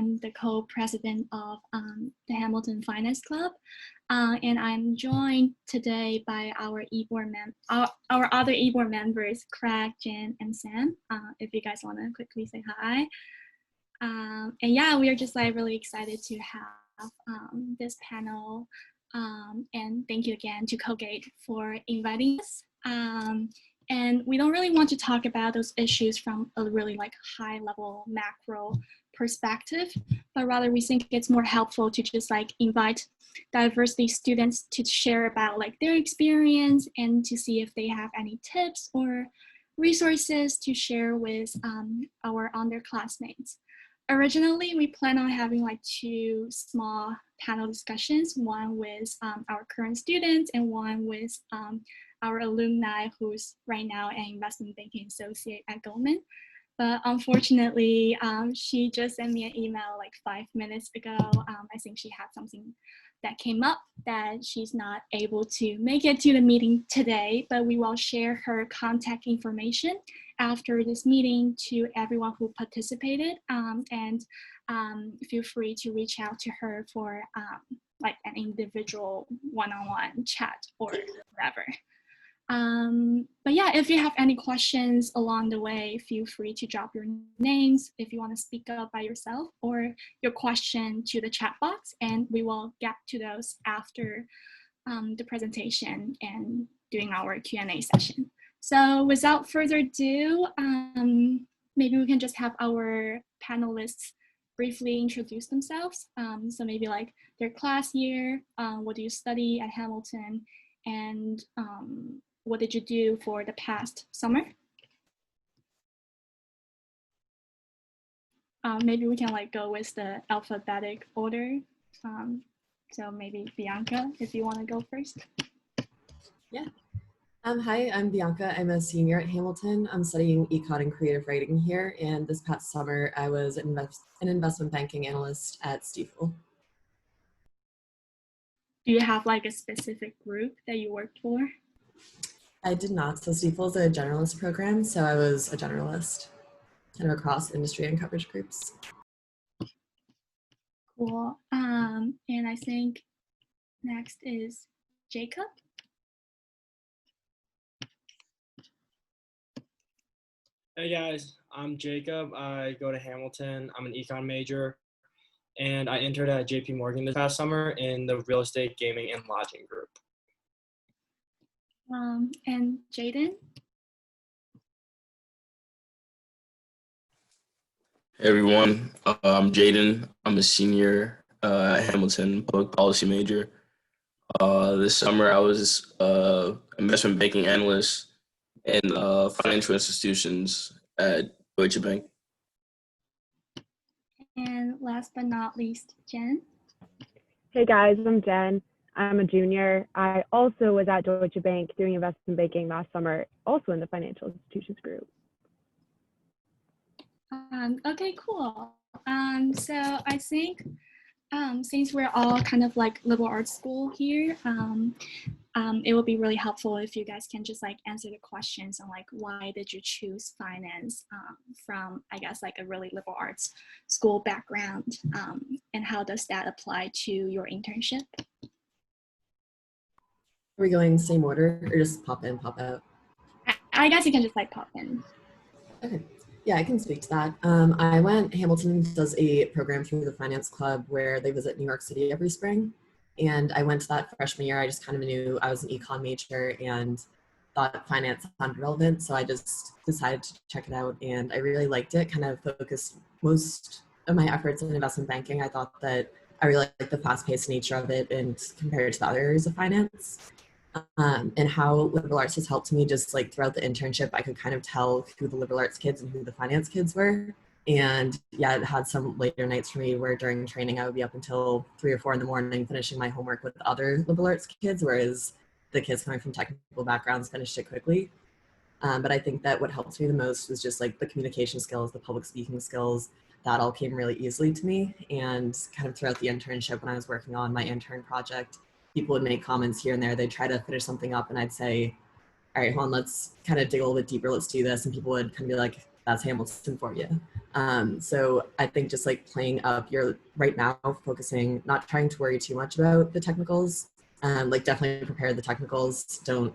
am the co-president of the Hamilton Finance Club, and I'm joined today by our other e-board members, Craig, Jen, and Sam. If you guys want to quickly say hi. And yeah, we are just like really excited to have this panel. And thank you again to Colgate for inviting us. And we don't really want to talk about those issues from a really like high level macro perspective, but rather we think it's more helpful to just like invite diversity students to share about like their experience and to see if they have any tips or resources to share with our underclassmates. Originally, we plan on having like 2 small panel discussions, one with our current students and one with our alumni who's right now an investment banking associate at Goldman. But unfortunately, she just sent me an email like 5 minutes ago. I think she had something that came up that she's not able to make it to the meeting today, but we will share her contact information after this meeting to everyone who participated, and feel free to reach out to her for like an individual one-on-one chat or whatever. But yeah, if you have any questions along the way, feel free to drop your names if you want to speak up by yourself or your question to the chat box, and we will get to those after the presentation and doing our Q&A session. So without further ado, maybe we can just have our panelists briefly introduce themselves. So maybe like their class year, what do you study at Hamilton, and what did you do for the past summer? Maybe we can like go with the alphabetic order. So maybe Bianca, if you want to go first. Yeah. Hi, I'm Bianca. I'm a senior at Hamilton. I'm studying econ and creative writing here. And this past summer, I was an investment banking analyst at Stifel. Do you have like a specific group that you worked for? I did not. So Stifel is a generalist program. So I was a generalist kind of across industry and coverage groups. Cool. And I think next is Jacob. Hey guys, I'm Jacob. I go to Hamilton. I'm an econ major, and I entered at JP Morgan this past summer in the real estate, gaming, and lodging group. And Jaden. Hey everyone, I'm Jaden. I'm a senior at Hamilton, public policy major. This summer I was investment banking analyst in financial institutions at Deutsche Bank. And last but not least, Jen. Hey guys, I'm Jen. I'm a junior. I also was at Deutsche Bank doing investment banking last summer, also in the financial institutions group. Okay, cool. So I think since we're all kind of like liberal arts school here, it would be really helpful if you guys can just like answer the questions on like why did you choose finance from, I guess, like a really liberal arts school background, and how does that apply to your internship? Are we going same order or just pop in, pop out? I guess you can just like pop in. Okay. Yeah, I can speak to that. Hamilton does a program through the Finance Club where they visit New York City every spring. And I went to that freshman year. I just kind of knew I was an econ major and thought finance sounded relevant. So I just decided to check it out, and I really liked it. Kind of focused most of my efforts in investment banking. I thought that I really liked the fast-paced nature of it and compared to the other areas of finance. And how liberal arts has helped me just like throughout the internship, I could kind of tell who the liberal arts kids and who the finance kids were. And yeah, it had some later nights for me where during training, I would be up until 3 or 4 in the morning finishing my homework with other liberal arts kids, whereas the kids coming from technical backgrounds finished it quickly. But I think that what helped me the most was just like the communication skills, the public speaking skills. That all came really easily to me. And kind of throughout the internship, when I was working on my intern project, people would make comments here and there. They'd try to finish something up and I'd say, all right, hold on, let's kind of dig a little bit deeper. Let's do this. And people would kind of be like, that's Hamilton for you. So I think just like playing up your right now, focusing, not trying to worry too much about the technicals. Like definitely prepare the technicals. Don't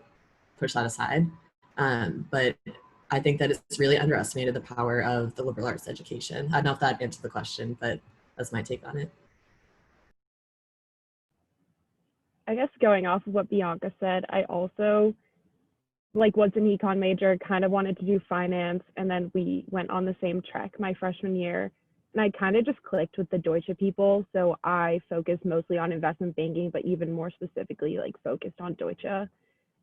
push that aside. But I think that it's really underestimated the power of the liberal arts education. I don't know if that answered the question, but that's my take on it. I guess going off of what Bianca said, I also was an econ major, kind of wanted to do finance, and then we went on the same track my freshman year. And I kind of just clicked with the Deutsche people. So I focused mostly on investment banking, but even more specifically, focused on Deutsche.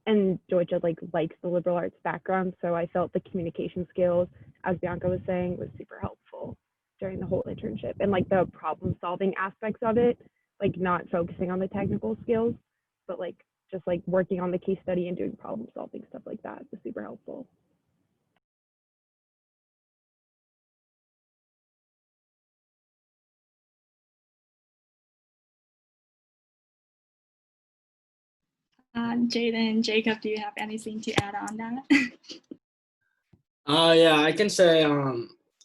And Deutsche likes the liberal arts background. So I felt the communication skills, as Bianca was saying, was super helpful during the whole internship. And the problem solving aspects of it, not focusing on the technical skills, but just working on the case study and doing problem solving, stuff like that was super helpful. Jaden, Jacob, do you have anything to add on that? Yeah, I can say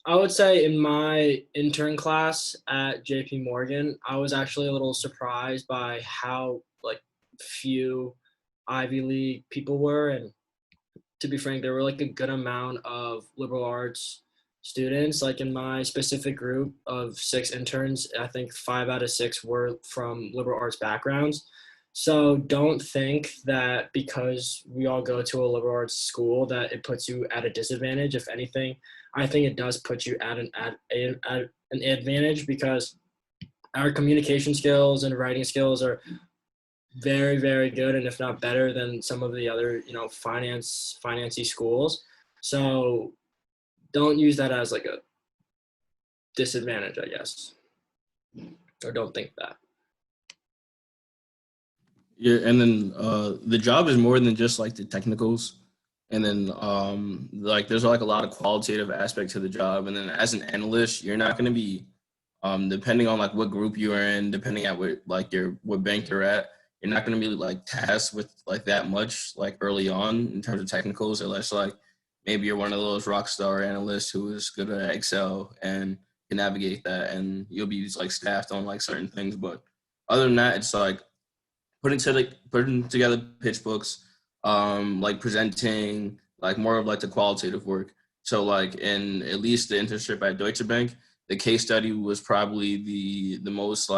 I would say in my intern class at JP Morgan, I was actually a little surprised by how few Ivy League people were, and to be frank, there were a good amount of liberal arts students. In my specific group of 6 interns, I think 5 out of 6 were from liberal arts backgrounds. So don't think that because we all go to a liberal arts school that it puts you at a disadvantage. If anything, I think it does put you at an advantage, because our communication skills and writing skills are very, very good, and if not better than some of the other, financy schools. So don't use that as a disadvantage, I guess, or don't think that. Yeah, and then the job is more than just the technicals, and then there's a lot of qualitative aspects to the job, and then as an analyst, you're not going to be depending on what group you are in, depending at what bank you're at, you're not going to be tasked with that much early on in terms of technicals, unless maybe you're one of those rock star analysts who is good at Excel and can navigate that, and you'll be staffed on certain things. But other than that, it's putting together pitch books, presenting, more of the qualitative work. So in at least the internship at Deutsche Bank, the case study was probably the most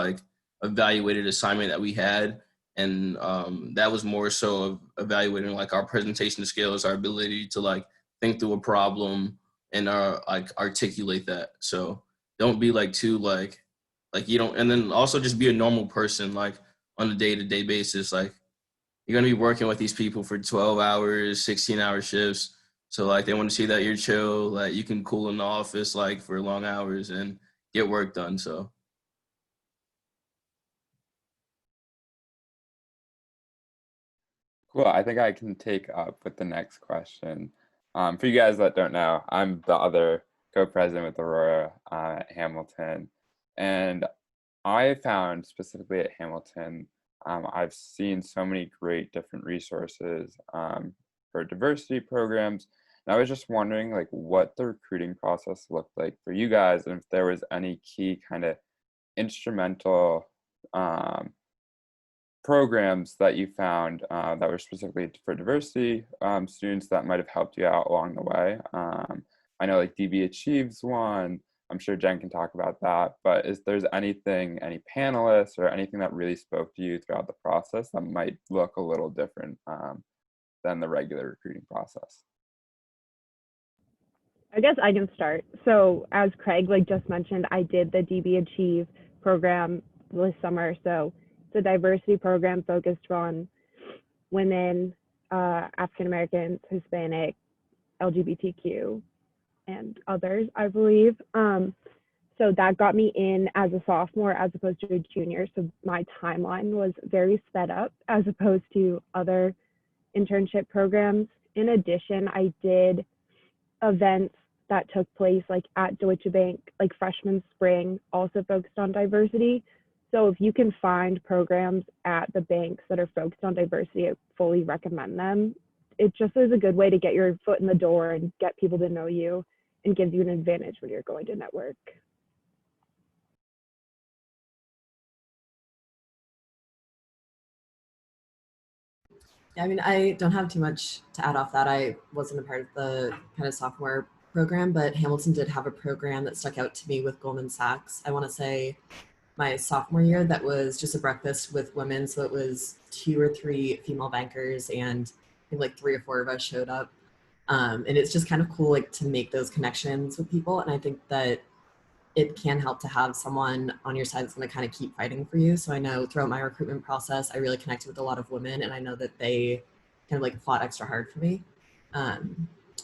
evaluated assignment that we had, and that was more so of evaluating our presentation skills, our ability to think through a problem and articulate that. So don't be too you don't, and then also just be a normal person on a day-to-day basis. You're going to be working with these people for 12 hours, 16-hour shifts. So they want to see that you're chill, that you can cool in the office for long hours and get work done. So cool. I think I can take up with the next question. For you guys that don't know, I'm the other co-president with Aurora at Hamilton. And I found specifically at Hamilton, I've seen so many great different resources for diversity programs. And I was just wondering what the recruiting process looked like for you guys, and if there was any key kind of instrumental programs that you found that were specifically for diversity students that might have helped you out along the way. I know DB Achieves one. I'm sure Jen can talk about that, but is there's anything, any panelists or anything that really spoke to you throughout the process that might look a little different than the regular recruiting process? I guess I can start. So as Craig just mentioned, I did the DB Achieve program this summer. So it's a diversity program focused on women, African Americans, Hispanic, LGBTQ, and others, I believe. So that got me in as a sophomore as opposed to a junior. So my timeline was very sped up as opposed to other internship programs. In addition, I did events that took place at Deutsche Bank, freshman spring, also focused on diversity. So if you can find programs at the banks that are focused on diversity, I fully recommend them. It just is a good way to get your foot in the door and get people to know you and gives you an advantage when you're going to network. Yeah, I mean, I don't have too much to add off that. I wasn't a part of the kind of sophomore program, but Hamilton did have a program that stuck out to me with Goldman Sachs. I want to say my sophomore year that was just a breakfast with women. So it was 2 or 3 female bankers, and I think like 3 or 4 of us showed up. And it's just kind of cool like to make those connections with people. And I think that it can help to have someone on your side that's going to kind of keep fighting for you. So I know throughout my recruitment process, I really connected with a lot of women, and I know that they kind of like fought extra hard for me.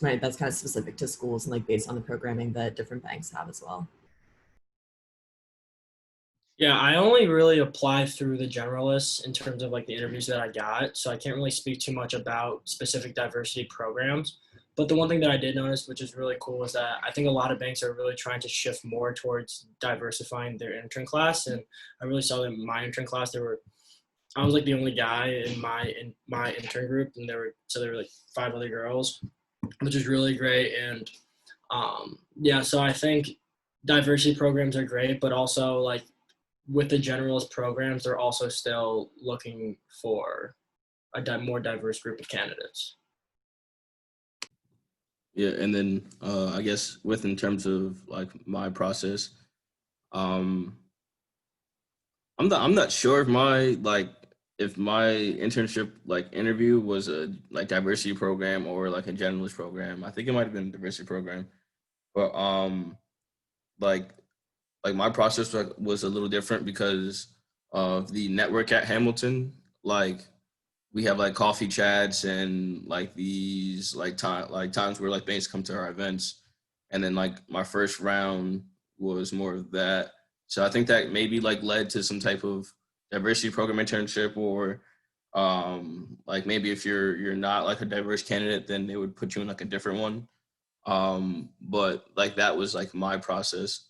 Right, that's kind of specific to schools and like based on the programming that different banks have as well. Yeah, I only really apply through the generalists in terms of like the interviews that I got, so I can't really speak too much about specific diversity programs. But the one thing that I did notice, which is really cool, is that I think a lot of banks are really trying to shift more towards diversifying their intern class, and I really saw that in my intern class. I was like the only guy in my intern group, and there were like 5 other girls, which is really great. And yeah, so I think diversity programs are great, but also like with the generalist programs, they're also still looking for a more diverse group of candidates. Yeah, and then I guess in terms of like my process, um, I'm not sure if my internship like interview was a like diversity program or like a generalist program. I think it might have been a diversity program, but like my process was a little different because of the network at Hamilton. Like we have like coffee chats and like these times where like banks come to our events, and then like my first round was more of that. So I think that maybe like led to some type of diversity program internship, or like maybe if you're not like a diverse candidate, then they would put you in like a different one. But like that was like my process.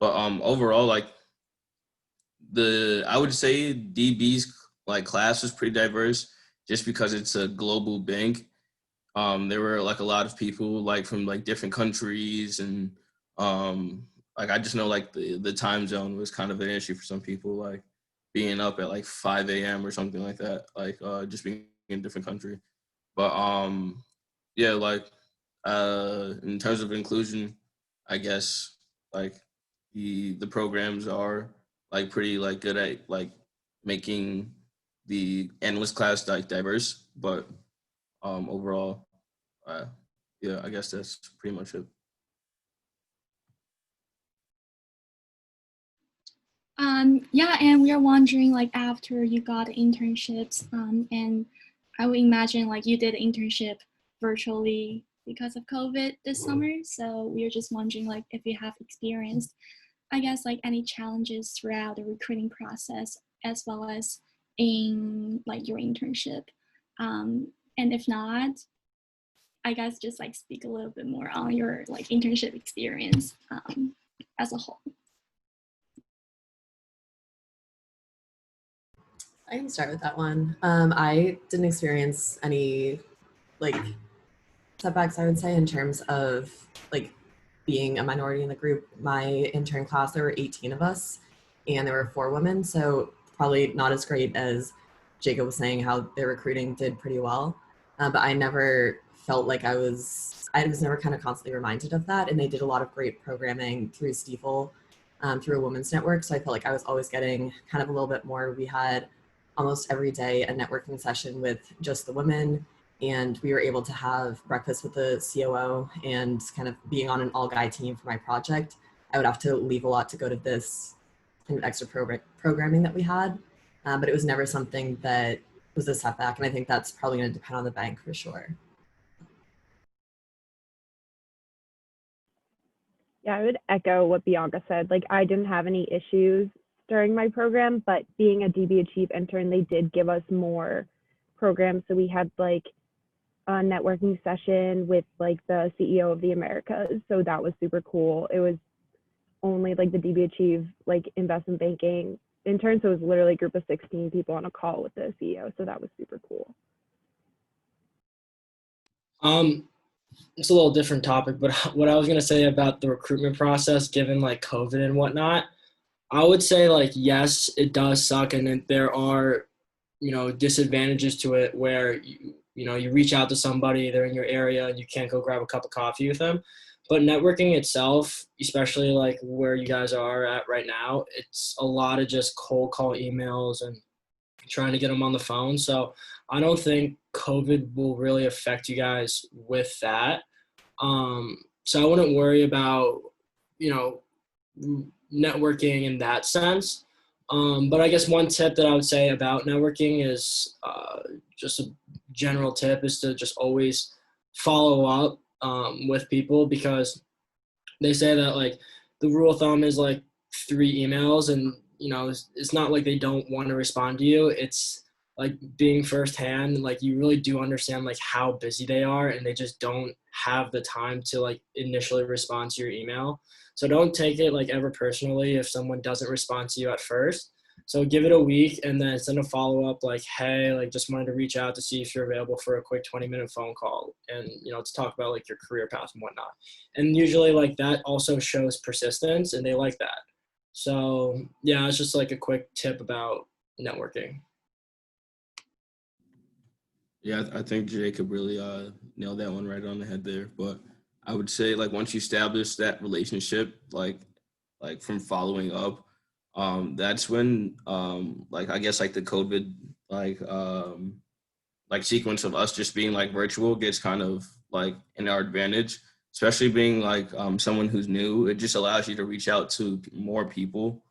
But overall, like I would say DB's like class was pretty diverse just because it's a global bank. There were like a lot of people like from like different countries, and like I just know like the time zone was kind of an issue for some people, like being up at like 5 a.m. or something like that, like just being in a different country. But yeah, like in terms of inclusion, I guess like the programs are like pretty like good at like making the analyst class like diverse, but overall, yeah, I guess that's pretty much it. Yeah, and we are wondering like after you got internships, and I would imagine like you did internship virtually because of COVID this summer. So we are just wondering like if you have experienced, I guess like any challenges throughout the recruiting process as well as in like your internship. And if not, I guess just like speak a little bit more on your like internship experience as a whole. I can start with that one. I didn't experience any like setbacks, I would say, in terms of like being a minority in the group. My intern class, there were 18 of us, and there were 4 women, so probably not as great as Jacob was saying how their recruiting did pretty well. But I never felt like I was never kind of constantly reminded of that, and they did a lot of great programming through Stiefel, through a women's network. So I felt like I was always getting kind of a little bit more. We had almost every day a networking session with just the women, and we were able to have breakfast with the COO. And kind of being on an all-guy team for my project, I would have to leave a lot to go to this kind of extra programming that we had, but it was never something that was a setback, and I think that's probably going to depend on the bank for sure. Yeah, I would echo what Bianca said. Like, I didn't have any issues during my program, but being a DB Achieve intern, they did give us more programs. So we had like a networking session with like the CEO of the Americas. So that was super cool. It was only like the DB Achieve like investment banking intern. So it was literally a group of 16 people on a call with the CEO. So that was super cool. it's a little different topic, but what I was gonna say about the recruitment process, given like COVID and whatnot, I would say like yes, it does suck, and then there are disadvantages to it where you reach out to somebody, they're in your area, and you can't go grab a cup of coffee with them. But networking itself, especially like where you guys are at right now, it's a lot of just cold call emails and trying to get them on the phone. So I don't think COVID will really affect you guys with that. So I wouldn't worry about, you know, networking in that sense. But I guess one tip that I would say about networking is just a general tip is to just always follow up with people, because they say that like the rule of thumb is like 3 emails, and it's not like they don't want to respond to you. It's like being firsthand, like you really do understand like how busy they are, and they just don't have the time to like initially respond to your email. So don't take it like ever personally if someone doesn't respond to you at first. So give it a week and then send a follow up like, hey, like just wanted to reach out to see if you're available for a quick 20-minute phone call, and to talk about like your career path and whatnot. And usually like that also shows persistence, and they like that. So yeah, it's just like a quick tip about networking. Yeah, I think Jacob really nailed that one right on the head there. But I would say like once you establish that relationship, like from following up, that's when like I guess like the COVID like sequence of us just being like virtual gets kind of like in our advantage, especially being like someone who's new. It just allows you to reach out to more people.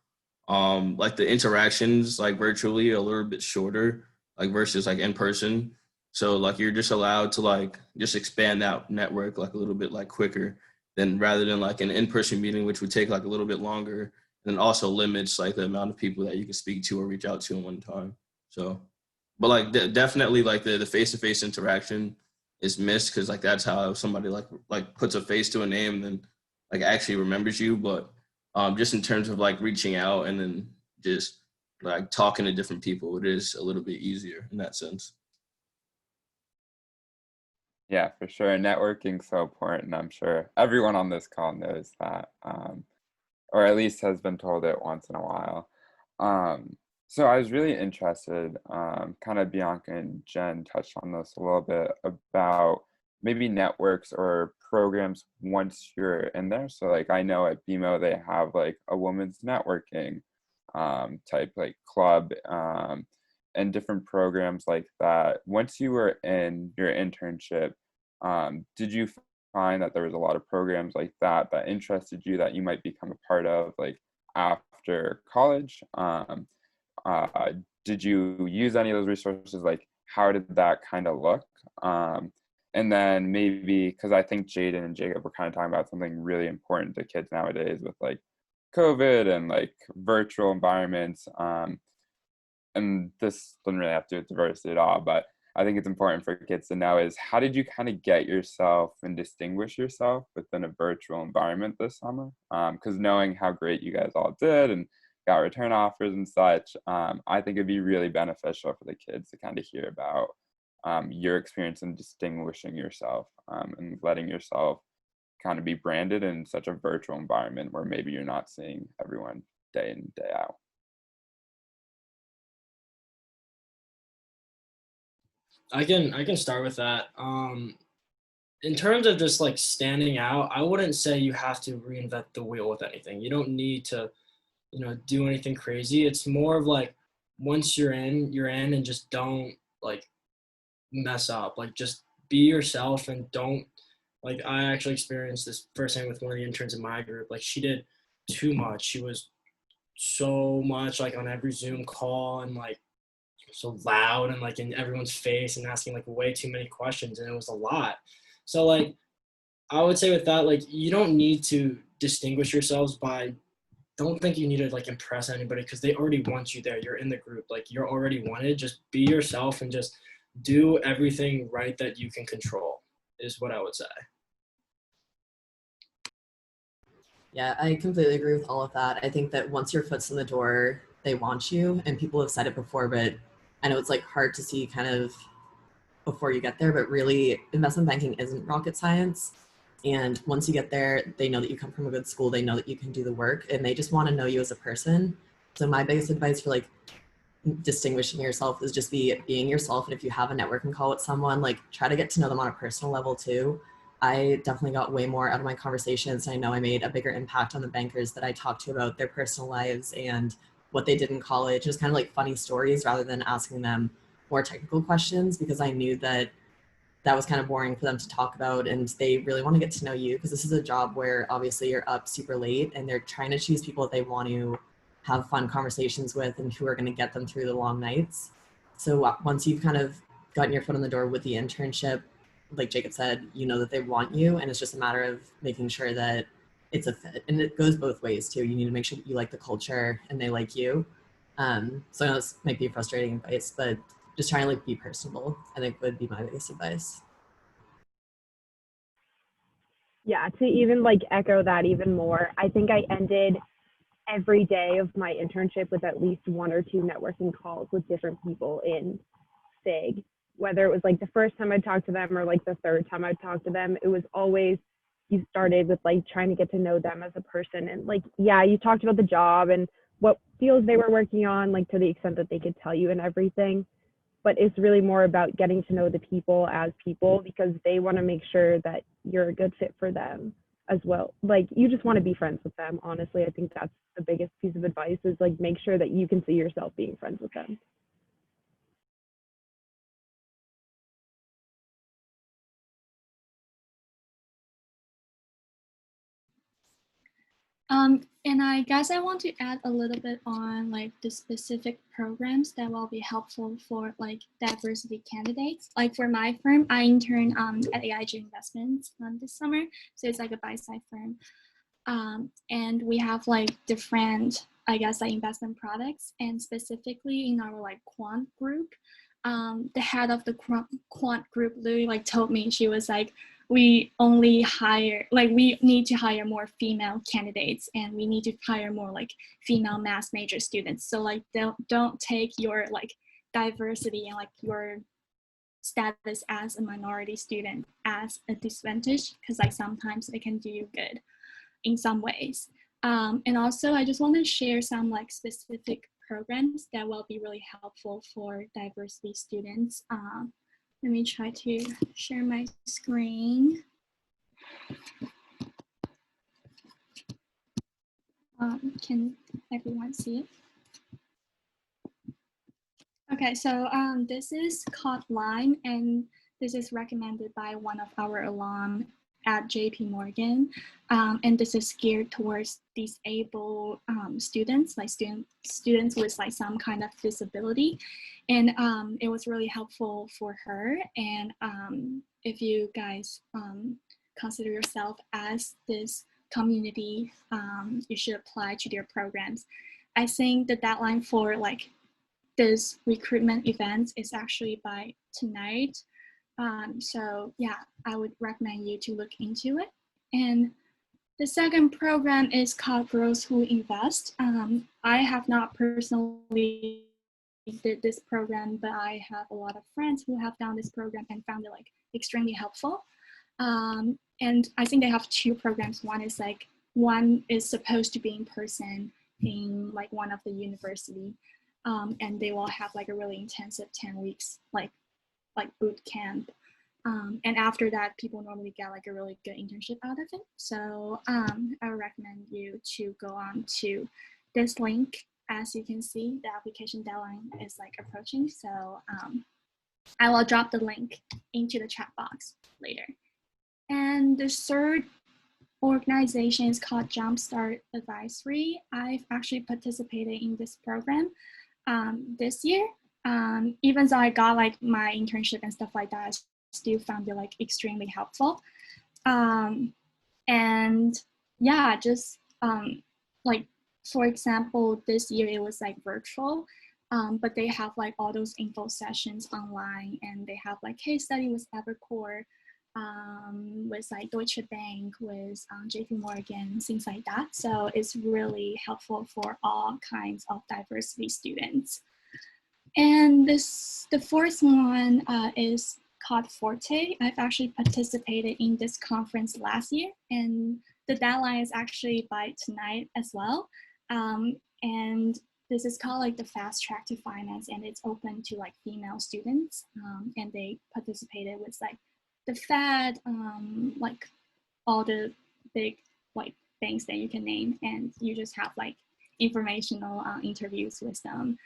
Like the interactions like virtually are a little bit shorter, like versus like in person. So like you're just allowed to like just expand that network like a little bit like quicker than rather than like an in-person meeting, which would take like a little bit longer, and also limits like the amount of people that you can speak to or reach out to in one time. So, but like definitely like the face-to-face interaction is missed, because like that's how somebody like puts a face to a name and then like actually remembers you. But just in terms of like reaching out and then just like talking to different people, it is a little bit easier in that sense. Yeah, for sure. Networking's so important. I'm sure everyone on this call knows that, or at least has been told it once in a while. Um, so I was really interested, kind of Bianca and Jen touched on this a little bit about maybe networks or programs once you're in there. So like I know at BMO they have like a women's networking type like club, and different programs like that. Once you were in your internship, did you find that there was a lot of programs like that that interested you that you might become a part of like after college? Uh, did you use any of those resources? Like, how did that kind of look? And then maybe, because I think Jaden and Jacob were kind of talking about something really important to kids nowadays with like COVID and like virtual environments. And this doesn't really have to do with diversity at all, but I think it's important for kids to know is how did you kind of get yourself and distinguish yourself within a virtual environment this summer? Because knowing how great you guys all did and got return offers and such, I think it'd be really beneficial for the kids to kind of hear about your experience in distinguishing yourself, and letting yourself kind of be branded in such a virtual environment where maybe you're not seeing everyone day in, day out. I can start with that. In terms of just like standing out, I wouldn't say you have to reinvent the wheel with anything. You don't need to, do anything crazy. It's more of like once you're in, and just don't like mess up. Like just be yourself and don't like I actually experienced this firsthand with one of the interns in my group. Like she did too much. She was so much like on every Zoom call and like so loud and like in everyone's face and asking like way too many questions, and it was a lot. So like I would say with that, like you don't need to distinguish yourselves by don't think you need to like impress anybody, because they already want you there. You're in the group, like you're already wanted. Just be yourself and just do everything right that you can control is what I would say. Yeah, I completely agree with all of that. I think that once your foot's in the door, they want you, and people have said it before, but I know it's like hard to see kind of before you get there, but really investment banking isn't rocket science. And once you get there, they know that you come from a good school, they know that you can do the work, and they just want to know you as a person. So my biggest advice for like distinguishing yourself is just being yourself. And if you have a networking call with someone, like try to get to know them on a personal level too. I definitely got way more out of my conversations. I know I made a bigger impact on the bankers that I talked to about their personal lives and what they did in college, just kind of like funny stories rather than asking them more technical questions, because I knew that that was kind of boring for them to talk about, and they really want to get to know you, because this is a job where obviously you're up super late and they're trying to choose people that they want to have fun conversations with and who are going to get them through the long nights. So once you've kind of gotten your foot in the door with the internship, like Jacob said, you know that they want you, and it's just a matter of making sure that it's a fit. And it goes both ways too. You need to make sure that you like the culture and they like you. So I know this might be frustrating advice, but just trying to like be personable, I think would be my biggest advice. Yeah, to even like echo that even more, I think I ended every day of my internship with at least 1 or 2 networking calls with different people in SIG. Whether it was like the first time I talked to them or like the third time I talked to them, it was always, you started with like trying to get to know them as a person. And like, yeah, you talked about the job and what fields they were working on, like to the extent that they could tell you and everything. But it's really more about getting to know the people as people, because they want to make sure that you're a good fit for them as well. Like you just want to be friends with them. Honestly, I think that's the biggest piece of advice, is like make sure that you can see yourself being friends with them. And I guess I want to add a little bit on like the specific programs that will be helpful for like diversity candidates. Like for my firm, I interned at AIG Investments this summer. So it's like a buy-side firm. And we have like different, I guess, like investment products. And specifically in our like quant group, the head of the quant group literally like told me, she was like, we only hire, like we need to hire more female candidates, and we need to hire more like female math major students. So like don't take your like diversity and like your status as a minority student as a disadvantage, because like sometimes it can do you good in some ways. And also I just want to share some like specific programs that will be really helpful for diversity students. Let me try to share my screen. Can everyone see it? Okay, so this is called Lime, and this is recommended by one of our alum at JP Morgan. And this is geared towards disabled students, like students with like some kind of disability. And it was really helpful for her. And if you guys consider yourself as this community, you should apply to their programs. I think the deadline for like this recruitment event is actually by tonight. So yeah, I would recommend you to look into it. And the second program is called Girls Who Invest. I have not personally did this program, but I have a lot of friends who have done this program and found it like extremely helpful. And I think they have 2 programs. One is supposed to be in person in like one of the university, and they will have like a really intensive 10 weeks like boot camp. And after that, people normally get like a really good internship out of it. So I would recommend you to go on to this link. As you can see, the application deadline is like approaching. So I will drop the link into the chat box later. And the third organization is called Jumpstart Advisory. I've actually participated in this program this year. Even though I got like my internship and stuff like that, I still found it like extremely helpful. And yeah, just like, for example, this year it was like virtual, but they have like all those info sessions online, and they have like case study with Evercore, with like Deutsche Bank, with JP Morgan, things like that. So it's really helpful for all kinds of diversity students. And the fourth one is called Forte. I've actually participated in this conference last year, and the deadline is actually by tonight as well. And this is called like the Fast Track to Finance, and it's open to like female students. And they participated with like the Fed, like all the big like banks that you can name, and you just have like informational interviews with them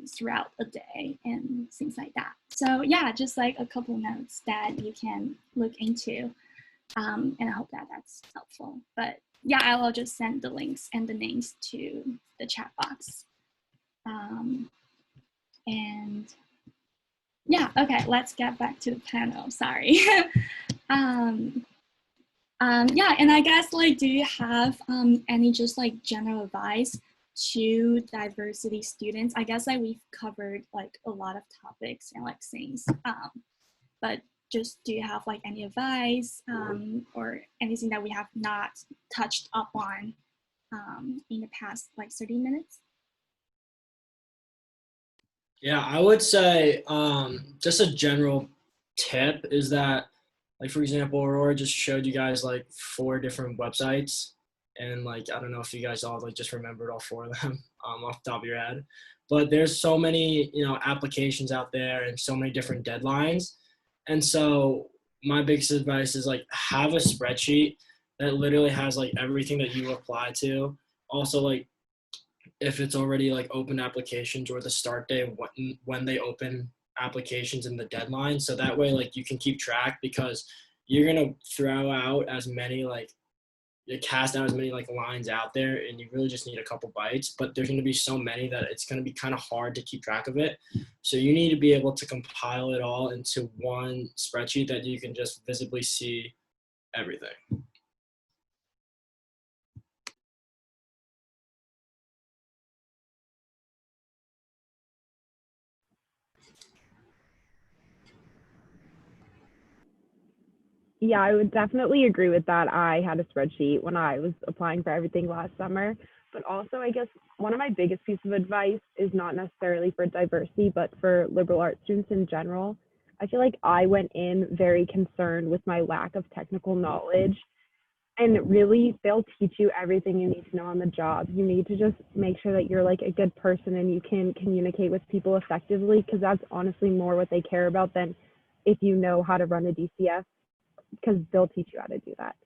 throughout the day and things like that. So yeah, just like a couple notes that you can look into, and I hope that that's helpful. But yeah, I will just send the links and the names to the chat box. And yeah, okay, let's get back to the panel, sorry. Yeah, and I guess like, do you have any just like general advice to diversity students? I guess like we've covered like a lot of topics and like things, but just do you have like any advice or anything that we have not touched up on in the past like 30 minutes? Yeah, I would say just a general tip is that, like, for example, Aurora just showed you guys like 4 different websites, and like I don't know if you guys all like just remembered all 4 of them off the top of your head, but there's so many, you know, applications out there and so many different deadlines. And so my biggest advice is like have a spreadsheet that literally has like everything that you apply to. Also, like if it's already like open applications or the start day when they open applications and the deadline, so that way like you can keep track, because you're gonna throw out as many like you cast out as many like lines out there, and you really just need a couple bites, but there's going to be so many that it's going to be kind of hard to keep track of it. So you need to be able to compile it all into one spreadsheet that you can just visibly see everything. Yeah, I would definitely agree with that. I had a spreadsheet when I was applying for everything last summer. But also, I guess one of my biggest pieces of advice is not necessarily for diversity, but for liberal arts students in general. I feel like I went in very concerned with my lack of technical knowledge. And really, they'll teach you everything you need to know on the job. You need to just make sure that you're like a good person and you can communicate with people effectively, because that's honestly more what they care about than if you know how to run a DCF, because they'll teach you how to do that.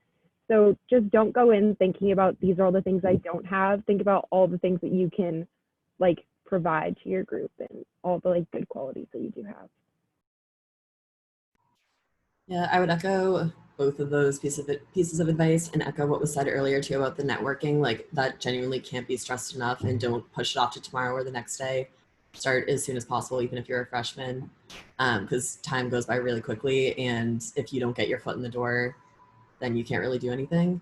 So just don't go in thinking about these are all the things I don't have. Think about all the things that you can like provide to your group and all the like good qualities that you do have. Yeah, I would echo both of those pieces of advice, and echo what was said earlier too about the networking. Like that genuinely can't be stressed enough, and don't push it off to tomorrow or the next day. Start as soon as possible, even if you're a freshman, because time goes by really quickly, and if you don't get your foot in the door, then you can't really do anything.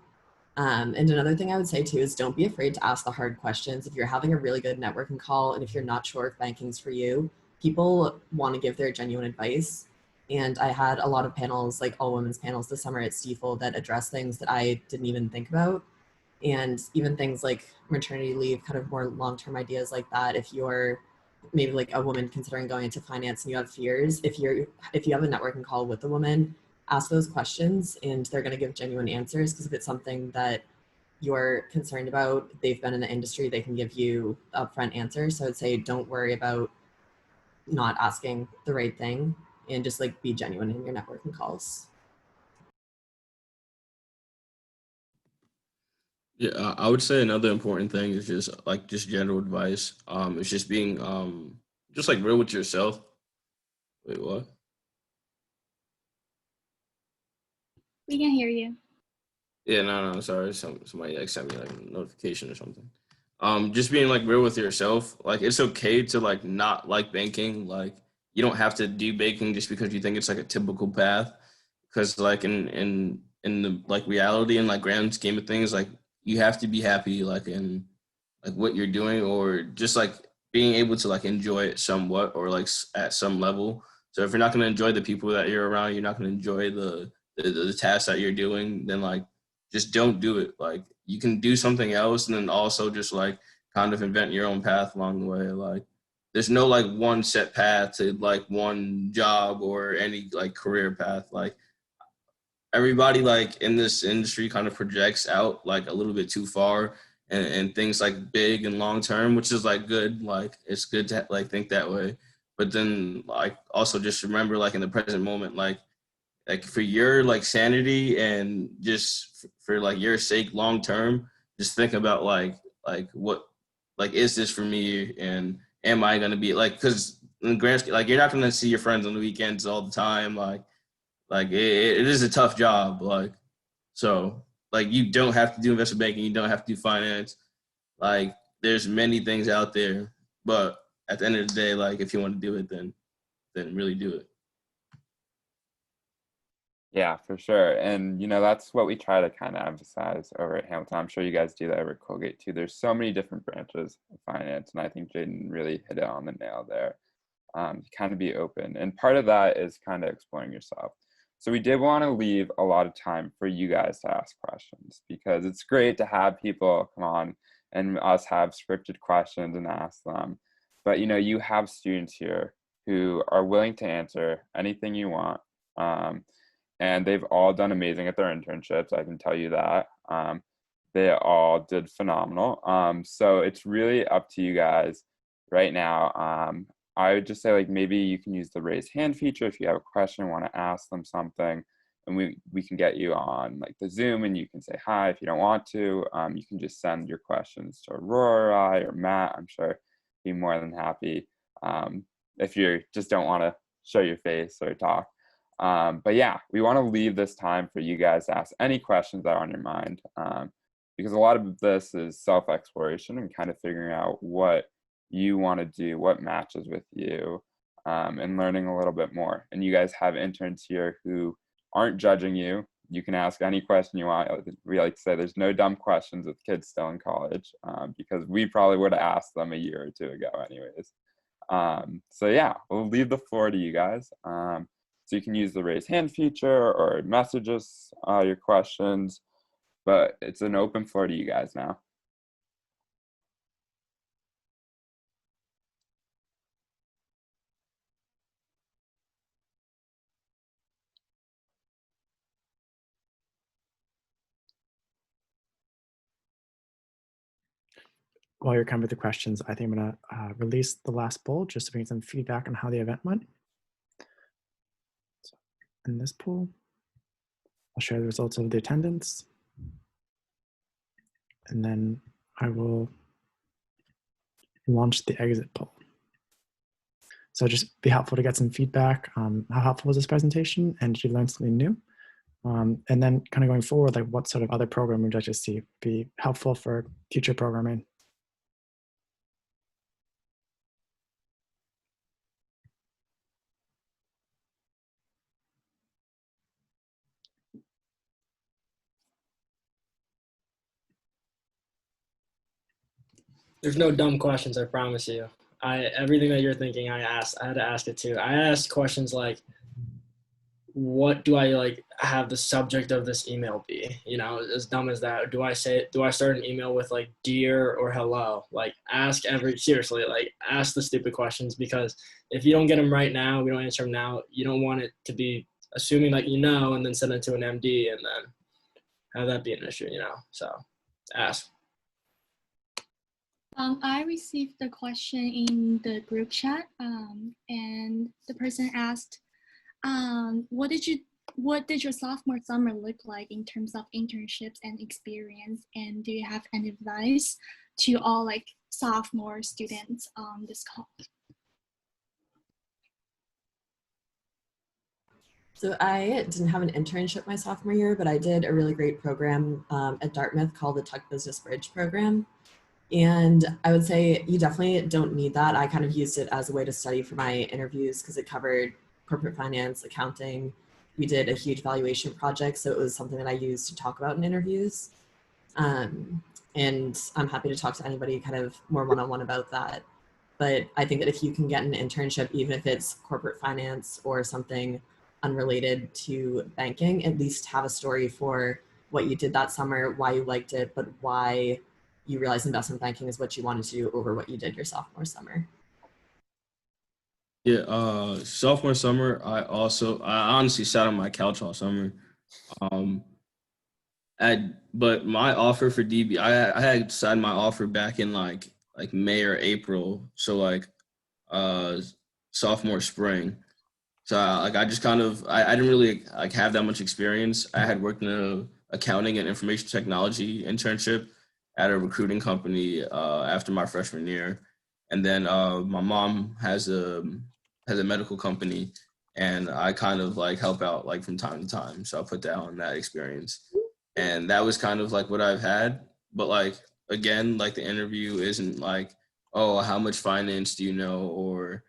And another thing I would say too is don't be afraid to ask the hard questions. If you're having a really good networking call and if you're not sure if banking's for you, people want to give their genuine advice. And I had a lot of panels, like all women's panels this summer at Stiefel, that address things that I didn't even think about. And even things like maternity leave, kind of more long-term ideas like that. If you're maybe like a woman considering going into finance and you have fears, if you have a networking call with a woman, ask those questions and they're going to give genuine answers, because if it's something that you're concerned about, they've been in the industry, they can give you upfront answers. So I'd say don't worry about not asking the right thing, and just like be genuine in your networking calls. Yeah, I would say another important thing is just general advice. It's just being just like real with yourself. Wait, what? We can hear you. Yeah, no, sorry. Somebody like sent me like a notification or something. Just being like real with yourself. Like it's okay to like not like banking. Like you don't have to do banking just because you think it's like a typical path. Because like in the like reality and like grand scheme of things, like you have to be happy like in like what you're doing, or just like being able to like enjoy it somewhat, or like at some level. So if you're not gonna enjoy the people that you're around, you're not gonna enjoy the tasks that you're doing, then like just don't do it. Like you can do something else, and then also just like kind of invent your own path along the way. Like there's no like one set path to like one job or any like career path. Like everybody like in this industry kind of projects out like a little bit too far and things like big and long term, which is like good. Like it's good to like think that way. But then like also just remember like in the present moment, like for your like sanity and just for like your sake long term, just think about like what like is this for me and am I gonna be like, because in grand scale, like you're not gonna see your friends on the weekends all the time. Like it is a tough job. Like so like you don't have to do investment banking, you don't have to do finance. Like there's many things out there, but at the end of the day, like if you want to do it, then really do it. Yeah, for sure. And that's what we try to kind of emphasize over at Hamilton. I'm sure you guys do that over at Colgate too. There's so many different branches of finance, and I think Jaden really hit it on the nail there. To kind of be open. And part of that is kind of exploring yourself. So we did want to leave a lot of time for you guys to ask questions, because it's great to have people come on and us have scripted questions and ask them. But you have students here who are willing to answer anything you want. And they've all done amazing at their internships, I can tell you that. They all did phenomenal. So it's really up to you guys right now. I would just say like maybe you can use the raise hand feature if you have a question, want to ask them something, and we can get you on like the Zoom and you can say hi. If you don't want to, you can just send your questions to Aurora or I or Matt. I'm sure he'd be more than happy if you just don't want to show your face or talk. But yeah, we want to leave this time for you guys to ask any questions that are on your mind, because a lot of this is self-exploration and kind of figuring out what you want to do, what matches with you, and learning a little bit more. And you guys have interns here who aren't judging you. You can ask any question you want. We like to say there's no dumb questions with kids still in college, because we probably would have asked them a year or two ago anyways. So yeah, we'll leave the floor to you guys. So you can use the raise hand feature or message us your questions, but it's an open floor to you guys now. While you're coming with the questions, I think I'm going to release the last poll just to bring some feedback on how the event went. So in this poll, I'll share the results of the attendance. And then I will launch the exit poll. So just be helpful to get some feedback. How helpful was this presentation? And did you learn something new? And then kind of going forward, like what sort of other program would you like to see be helpful for future programming? There's no dumb questions, I promise you. Everything that you're thinking, I had to ask it too. I asked questions like, what do I like have the subject of this email be? As dumb as that. Do I start an email with like dear or hello? Like seriously, like ask the stupid questions, because if you don't get them right now, we don't answer them now, you don't want it to be assuming that and then send it to an MD and then have that be an issue, so ask. I received the question in the group chat, and the person asked, what did your sophomore summer look like in terms of internships and experience? And do you have any advice to all like sophomore students on this call? So I didn't have an internship my sophomore year, but I did a really great program at Dartmouth called the Tuck Business Bridge program. And I would say you definitely don't need that. I kind of used it as a way to study for my interviews because it covered corporate finance, accounting. We did a huge valuation project, so it was something that I used to talk about in interviews. And I'm happy to talk to anybody kind of more one-on-one about that. But I think that if you can get an internship, even if it's corporate finance or something unrelated to banking, at least have a story for what you did that summer, why you liked it, but why you realized investment banking is what you wanted to do over what you did your sophomore summer. Yeah, sophomore summer, I honestly sat on my couch all summer. Um, but my offer for DB, I had signed my offer back in like May or April, so like uh sophomore spring. So I just kind of I didn't really like have that much experience. I had worked in a accounting and information technology internship at a recruiting company after my freshman year, and then my mom has a medical company, and I kind of like help out like from time to time. So I put that on that experience, and that was kind of like what I've had. But like again, like the interview isn't like, oh, how much finance do you know, or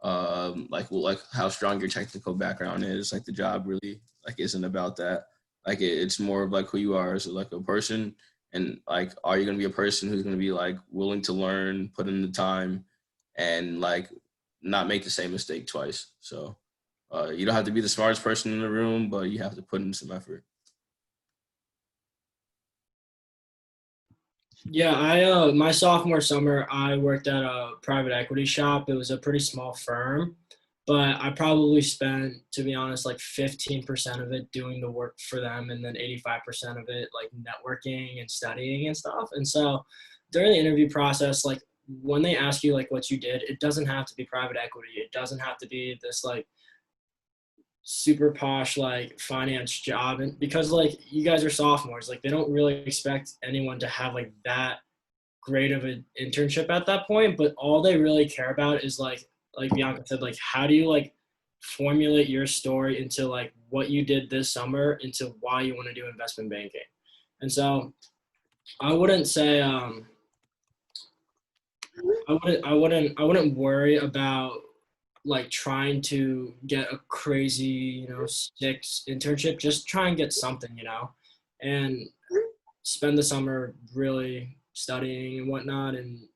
like well, like how strong your technical background is. Like the job really like isn't about that. Like it's more of like who you are as like a person, and like are you gonna be a person who's gonna be like willing to learn, put in the time, and like not make the same mistake twice. So you don't have to be the smartest person in the room, but you have to put in some effort. Yeah, my sophomore summer I worked at a private equity shop. It was a pretty small firm, but I probably spent, to be honest, like 15% of it doing the work for them, and then 85% of it like networking and studying and stuff. And so during the interview process, like when they ask you like what you did, it doesn't have to be private equity. It doesn't have to be this like super posh like finance job, and because like you guys are sophomores, like they don't really expect anyone to have like that great of an internship at that point, but all they really care about is like Bianca said, like how do you like formulate your story into like what you did this summer into why you want to do investment banking. And so I wouldn't say I wouldn't worry about like trying to get a crazy, six internship. Just try and get something, and spend the summer really studying and whatnot, and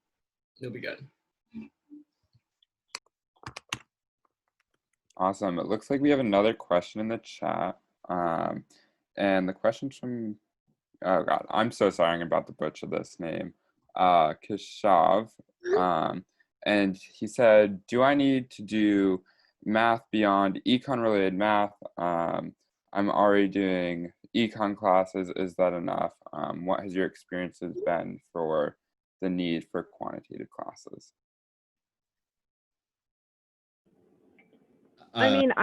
you'll be good. Awesome. It looks like we have another question in the chat. And the question's from, oh God, I'm so sorry, I'm about to butcher this name. Keshav. And he said, do I need to do math beyond econ related math? I'm already doing econ classes. Is that enough? What has your experiences been for the need for quantitative classes? I mean,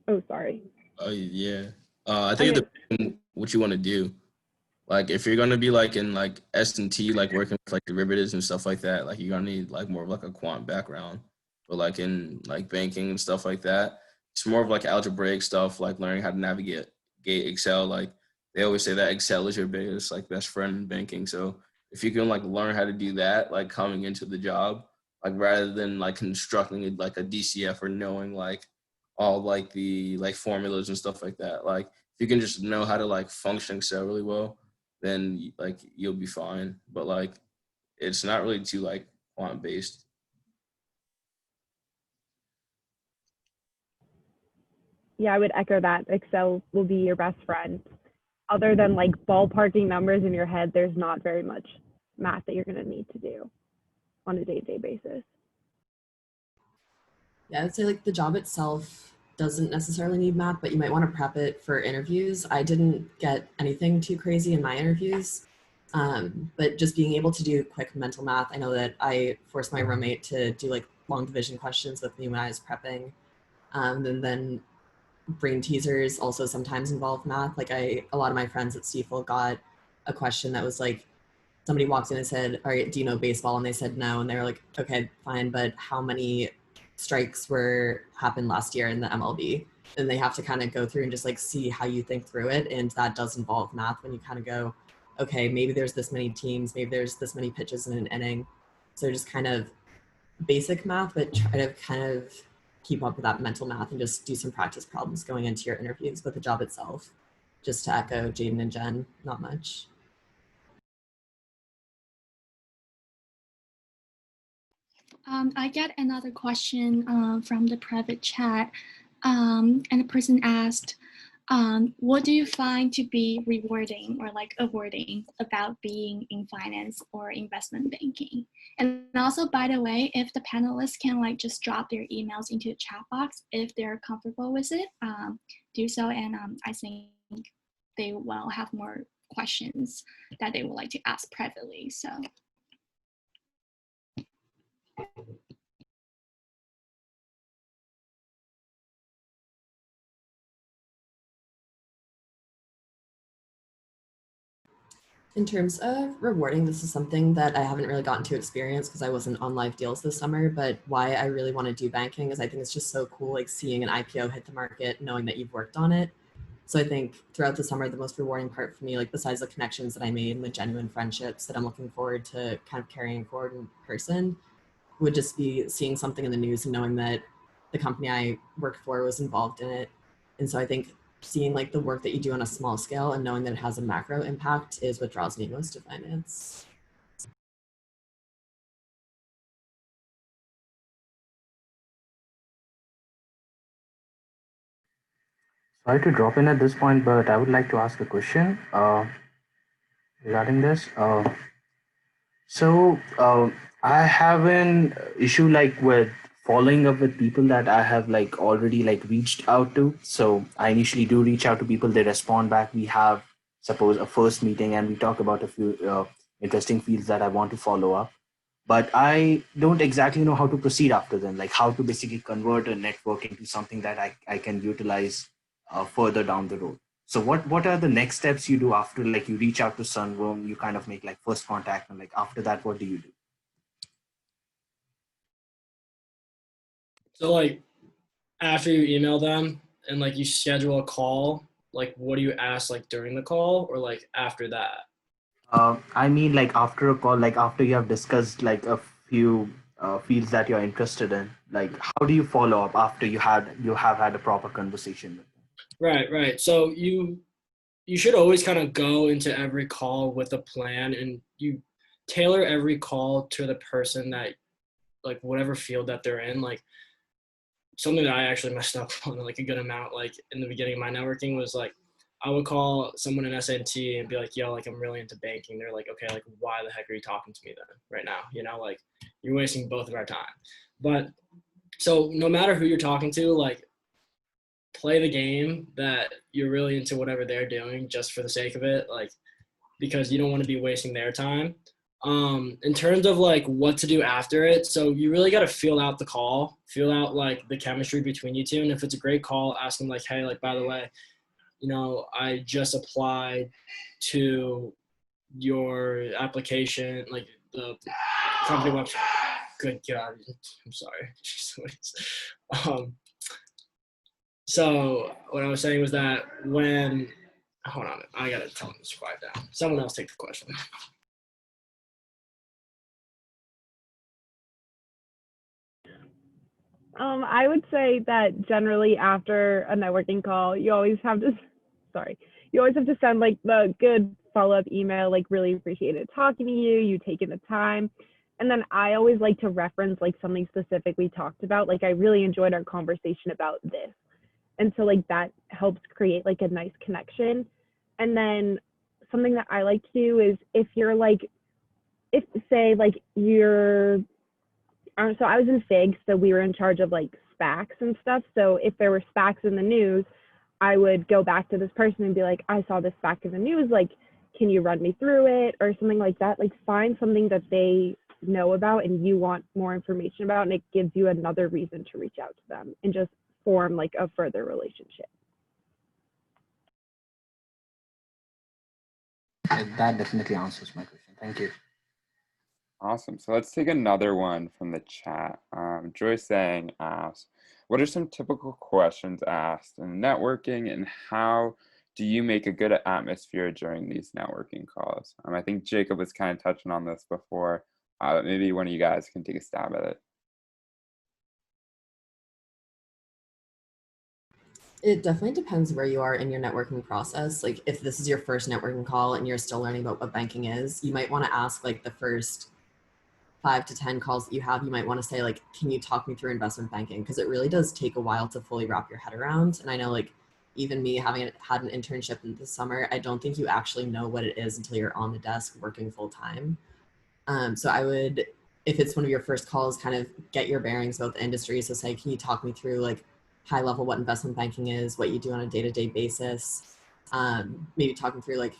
oh, sorry. Yeah. I think it depends on what you want to do. Like if you're gonna be like in like S&T, like working with like derivatives and stuff like that, like you're gonna need like more of like a quant background. But like in like banking and stuff like that, it's more of like algebraic stuff, like learning how to navigate Excel. Like they always say that Excel is your biggest like best friend in banking. So if you can like learn how to do that, like coming into the job, like rather than like constructing it like a DCF or knowing like all like the like formulas and stuff like that, like if you can just know how to like function Excel really well, then like you'll be fine. But like it's not really too like quant based. Yeah, I would echo that. Excel will be your best friend. Other than like ballparking numbers in your head, there's not very much math that you're going to need to do on a day-to-day basis. Yeah, I'd say like the job itself doesn't necessarily need math, but you might want to prep it for interviews. I didn't get anything too crazy in my interviews, but just being able to do quick mental math. I know that I forced my roommate to do like long division questions with me when I was prepping. And then brain teasers also sometimes involve math. Like a lot of my friends at Stiefel got a question that was like, somebody walked in and said, all right, do you know baseball? And they said no. And they were like, okay, fine, but how many strikes happened last year in the MLB? And they have to kind of go through and just like see how you think through it. And that does involve math when you kind of go, okay, maybe there's this many teams, maybe there's this many pitches in an inning. So just kind of basic math, but try to kind of keep up with that mental math and just do some practice problems going into your interviews. But the job itself, just to echo Jaden and Jen, not much. I get another question from the private chat, and the person asked, What do you find to be rewarding or like rewarding about being in finance or investment banking? And also, by the way, if the panelists can like just drop their emails into the chat box if they're comfortable with it, do so. And I think they will have more questions that they would like to ask privately. So. In terms of rewarding, this is something that I haven't really gotten to experience because I wasn't on live deals this summer, but why I really want to do banking is I think it's just so cool, like seeing an IPO hit the market, knowing that you've worked on it. So I think throughout the summer, the most rewarding part for me, like besides the connections that I made and the genuine friendships that I'm looking forward to kind of carrying forward in person, would just be seeing something in the news and knowing that the company I worked for was involved in it. And so I think seeing like the work that you do on a small scale and knowing that it has a macro impact is what draws me most to finance. Sorry to drop in at this point, but I would like to ask a question regarding this. So I have an issue like with following up with people that I have like already like reached out to. So I initially do reach out to people, they respond back. We have suppose a first meeting and we talk about a few interesting fields that I want to follow up. But I don't exactly know how to proceed after them, like how to basically convert a network into something that I can utilize further down the road. So what are the next steps you do after like you reach out to Sunworm, you kind of make like first contact, and like after that, what do you do? So like after you email them and like you schedule a call, like what do you ask like during the call or like after that? I mean, like after a call, like after you have discussed like a few fields that you're interested in, like how do you follow up after you have had a proper conversation with them? Right. So you should always kind of go into every call with a plan and you tailor every call to the person that like whatever field that they're in. Like something that I actually messed up on like a good amount like in the beginning of my networking was like I would call someone in SNT and be like, yo, like I'm really into banking. They're like, okay, like why the heck are you talking to me then right now? You know, like you're wasting both of our time. But so no matter who you're talking to, like play the game that you're really into whatever they're doing just for the sake of it, like because you don't want to be wasting their time. In terms of like what to do after it, so you really got to feel out the call, feel out like the chemistry between you two, and if it's a great call, ask them like, hey, like by the way, you know, I just applied to your application, like the company website. Good God, I'm sorry. So what I was saying was that when, hold on, I gotta tell them to quiet down. Someone else take the question. I would say that generally after a networking call, you always have to, you always have to send like the good follow-up email, like really appreciated talking to you, you taking the time. And then I always like to reference like something specific we talked about. Like I really enjoyed our conversation about this. And so like that helps create like a nice connection. And then something that I like to do is if you're like, if say like you're, so I was in FIG, so we were in charge of like SPACs and stuff. So if there were SPACs in the news, I would go back to this person and be like, I saw this SPAC in the news, like, can you run me through it or something like that? Like find something that they know about and you want more information about, and it gives you another reason to reach out to them and just form like a further relationship. That definitely answers my question. Thank you. Awesome. So let's take another one from the chat. Joyce Sang asks, what are some typical questions asked in networking and how do you make a good atmosphere during these networking calls? I think Jacob was kind of touching on this before. Maybe one of you guys can take a stab at it. It definitely depends where you are in your networking process. Like if this is your first networking call and you're still learning about what banking is, you might want to ask like the first 5 to 10 calls that you have, you might want to say like, can you talk me through investment banking? Because it really does take a while to fully wrap your head around. And I know like even me having had an internship in the summer, I don't think you actually know what it is until you're on the desk working full time. So I would, if it's one of your first calls, kind of get your bearings about the industry. So say, can you talk me through like high level what investment banking is, what you do on a day-to-day basis, maybe talking through like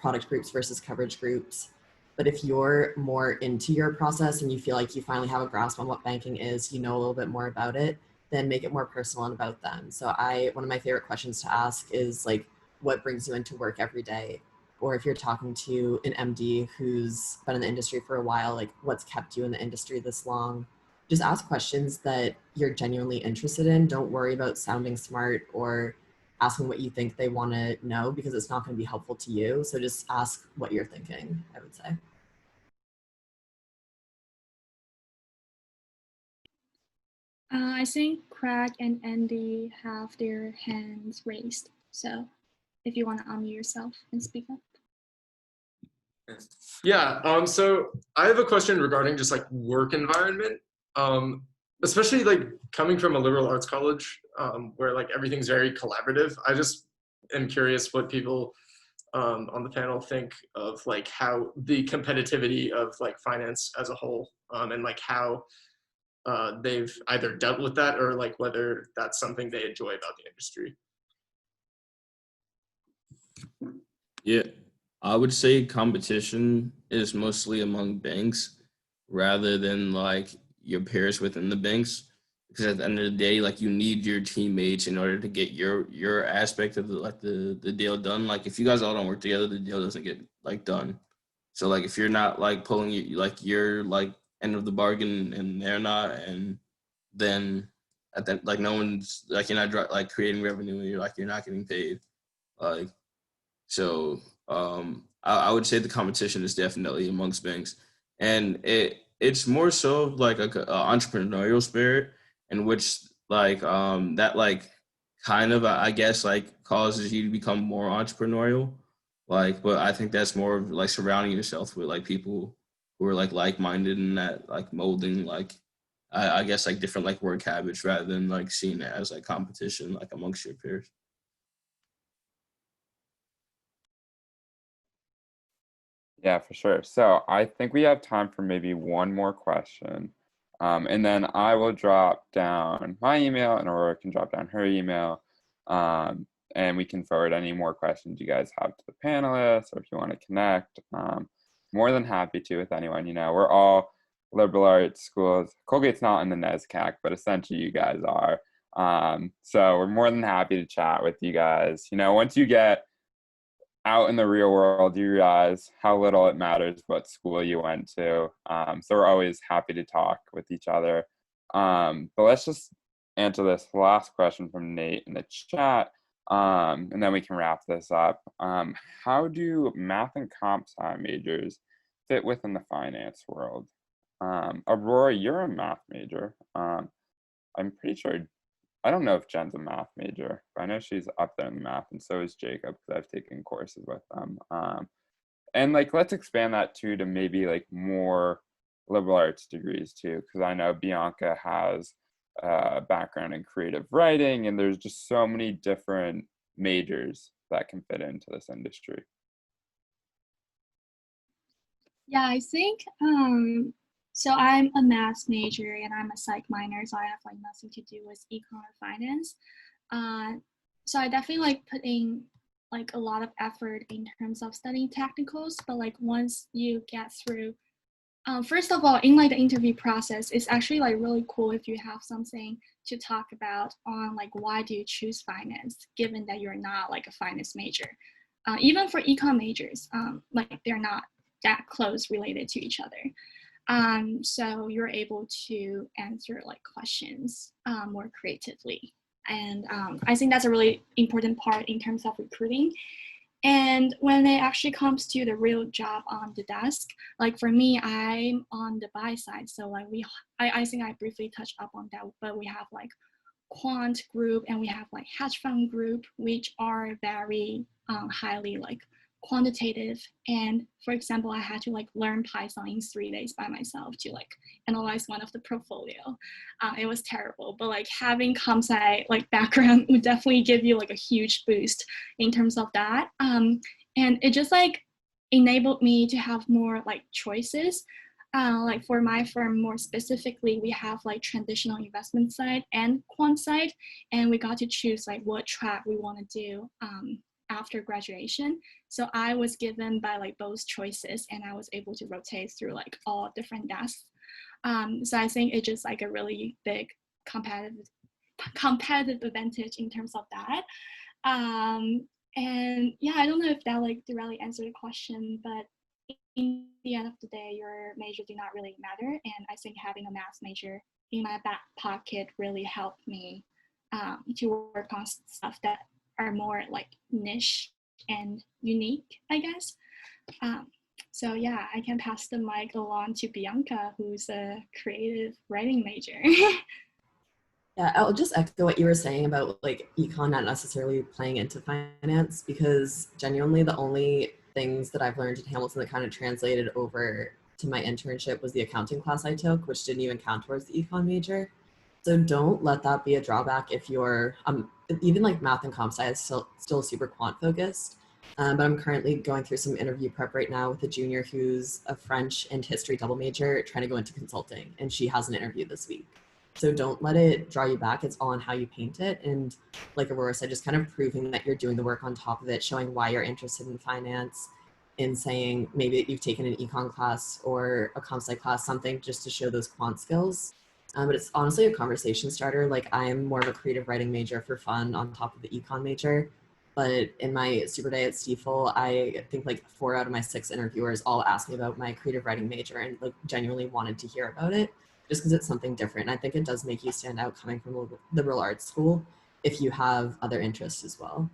product groups versus coverage groups. But if you're more into your process and you feel like you finally have a grasp on what banking is, you know a little bit more about it, then make it more personal and about them. So one of my favorite questions to ask is like, what brings you into work every day? Or if you're talking to an MD who's been in the industry for a while, like what's kept you in the industry this long? Just ask questions that you're genuinely interested in. Don't worry about sounding smart or asking what you think they want to know, because it's not going to be helpful to you. So just ask what you're thinking, I would say. I think Craig and Andy have their hands raised. So if you want to unmute yourself and speak up. Yeah, so I have a question regarding just like work environment, especially like coming from a liberal arts college where like everything's very collaborative. I just am curious what people on the panel think of like how the competitivity of like finance as a whole and like how they've either dealt with that or like whether that's something they enjoy about the industry. Yeah, I would say competition is mostly among banks rather than like your peers within the banks. Because at the end of the day, like you need your teammates in order to get your aspect of the deal done. Like if you guys all don't work together, the deal doesn't get like done. So like if you're not like pulling like your like end of the bargain and they're not, and then at that like no one's like you're not like creating revenue and you're not getting paid. Like so I would say the competition is definitely amongst banks, and it's more so like a entrepreneurial spirit in which like that like kind of I guess like causes you to become more entrepreneurial. Like, but I think that's more of like surrounding yourself with like people who are like minded and that like molding like I guess like different like work habits rather than like seeing it as like competition like amongst your peers. Yeah, for sure. So I think we have time for maybe one more question. And then I will drop down my email and Aurora can drop down her email. And we can forward any more questions you guys have to the panelists, or if you want to connect, more than happy to with anyone. You know, we're all liberal arts schools. Colgate's not in the NESCAC, but essentially you guys are. So we're more than happy to chat with you guys. You know, once you get out in the real world, you realize how little it matters what school you went to. So we're always happy to talk with each other. But let's just answer this last question from Nate in the chat, and then we can wrap this up. How do math and comp sci majors fit within the finance world? Aurora, you're a math major. I'm pretty sure, I don't know if Jen's a math major, but I know she's up there in math, and so is Jacob, because I've taken courses with them. And like, let's expand that too to maybe like more liberal arts degrees too, because I know Bianca has a background in creative writing, and there's just so many different majors that can fit into this industry. Yeah, I think so I'm a math major and I'm a psych minor, so I have like nothing to do with econ or finance. So I definitely like putting like a lot of effort in terms of studying technicals, but like once you get through, first of all, in like the interview process, it's actually like really cool if you have something to talk about on like why do you choose finance, given that you're not like a finance major. Even for econ majors, like they're not that close related to each other. So you're able to answer like questions more creatively. And I think that's a really important part in terms of recruiting. And when it actually comes to the real job on the desk, like for me, I'm on the buy side. So like I think I briefly touched up on that, but we have like quant group and we have like hedge fund group, which are very highly like quantitative. And for example, I had to like learn Python in 3 days by myself to like analyze one of the portfolio. It was terrible, but like having comp sci like background would definitely give you like a huge boost in terms of that. And it just like enabled me to have more like choices. Like for my firm more specifically, we have like traditional investment side and quant side, and we got to choose like what track we want to do after graduation. So I was given by like both choices, and I was able to rotate through like all different desks. So I think it's just like a really big competitive advantage in terms of that. And yeah, I don't know if that like directly answered the question, but in the end of the day, your major did not really matter. And I think having a math major in my back pocket really helped me to work on stuff that are more like niche and unique, I guess. So yeah, I can pass the mic along to Bianca, who's a creative writing major. Yeah, I'll just echo what you were saying about like econ not necessarily playing into finance, because genuinely the only things that I've learned at Hamilton that kind of translated over to my internship was the accounting class I took, which didn't even count towards the econ major. So don't let that be a drawback if you're even like math and comp sci is still super quant focused. But I'm currently going through some interview prep right now with a junior who's a French and history double major trying to go into consulting, and she has an interview this week. So don't let it draw you back. It's all on how you paint it. And like Aurora said, just kind of proving that you're doing the work on top of it, showing why you're interested in finance, and saying maybe that you've taken an econ class or a comp sci class, something just to show those quant skills. But it's honestly a conversation starter. Like I am more of a creative writing major for fun on top of the econ major. But in my super day at Stiefel, I think like 4 out of my 6 interviewers all asked me about my creative writing major and like genuinely wanted to hear about it, just because it's something different. And I think it does make you stand out coming from a liberal arts school if you have other interests as well.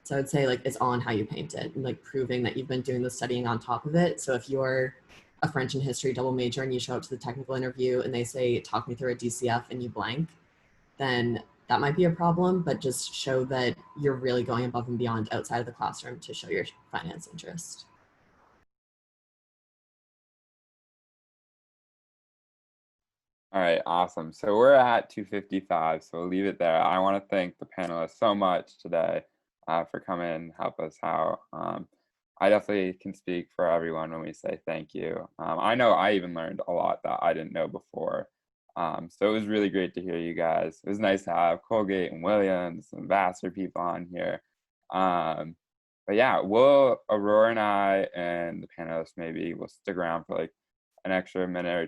So I'd say like it's all on how you paint it and like proving that you've been doing the studying on top of it. So if you're a French and history double major and you show up to the technical interview and they say, talk me through a DCF and you blank, then that might be a problem, but just show that you're really going above and beyond outside of the classroom to show your finance interest. All right, awesome. So we're at 2:55, so we'll leave it there. I want to thank the panelists so much today for coming and help us out. I definitely can speak for everyone when we say thank you. I know I even learned a lot that I didn't know before. So it was really great to hear you guys. It was nice to have Colgate and Williams and Vassar people on here. But yeah, Aurora and I and the panelists maybe will stick around for like an extra minute or